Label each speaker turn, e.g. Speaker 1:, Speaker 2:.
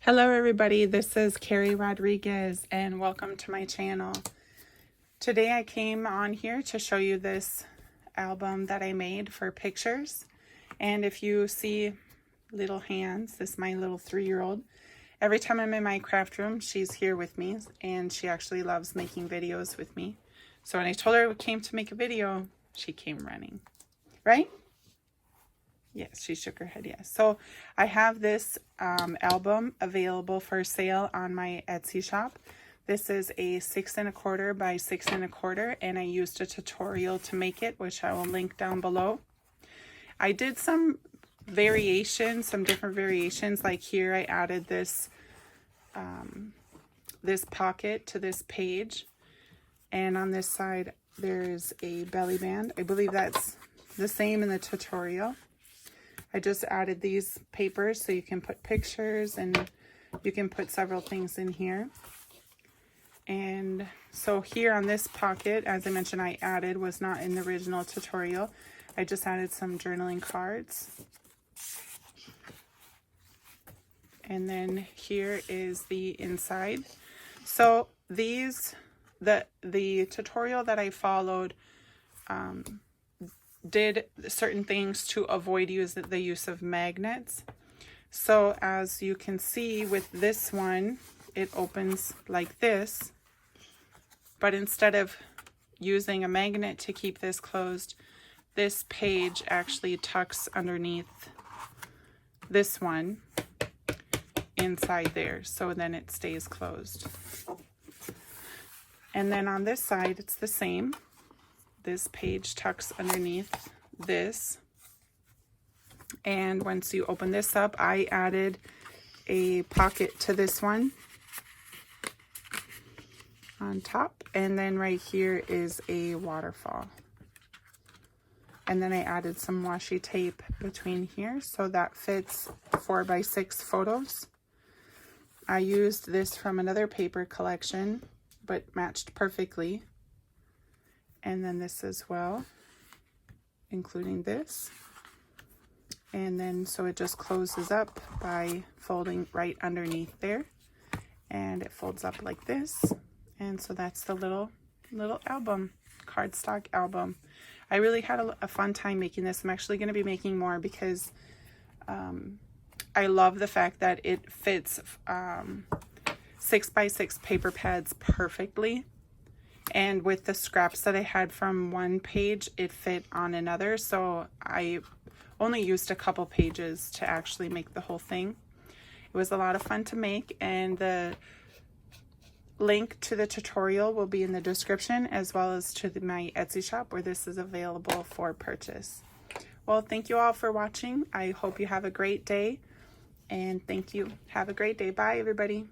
Speaker 1: Hello everybody, this is Carrie Rodriguez and welcome to my channel. Today I came on here to show you this album that I made for pictures. And if you see little hands, this is my little 3-year-old. Every time I'm in my craft room, she's here with me and she actually loves making videos with me. So when I told her we came to make a video, she came running, right? Yes, she shook her head yes. So I have this album available for sale on my Etsy shop. This is a 6 1/4 by 6 1/4 and I used a tutorial to make it, which I will link down below. I did some variations, some different variations. Like here I added this this pocket to this page, and on this side there's a belly band. I believe that's the same in the tutorial. I just added these papers so you can put pictures and you can put several things in here. And so here on this pocket, as I mentioned, I added, was not in the original tutorial. I just added some journaling cards. And then here is the inside. So these, the tutorial that I followed, did certain things to avoid the use of magnets. So as you can see with this one, it opens like this, but instead of using a magnet to keep this closed, this page actually tucks underneath this one inside there, so then it stays closed. And then on this side it's the same. This page tucks underneath this, and once you open this up, I added a pocket to this one on top, and then right here is a waterfall, and then I added some washi tape between here so that fits 4 by 6 photos. I used this from another paper collection but matched perfectly. And then this as well, including this. And then so it just closes up by folding right underneath there, and it folds up like this. And so that's the little album, cardstock album. I really had a fun time making this. I'm actually going to be making more because I love the fact that it fits 6 by 6 paper pads perfectly. And with the scraps that I had from one page, it fit on another. So I only used a couple pages to actually make the whole thing. It was a lot of fun to make, and the link to the tutorial will be in the description, as well as to my Etsy shop where this is available for purchase. Well, thank you all for watching. I hope you have a great day, and thank you. Have a great day. Bye, everybody.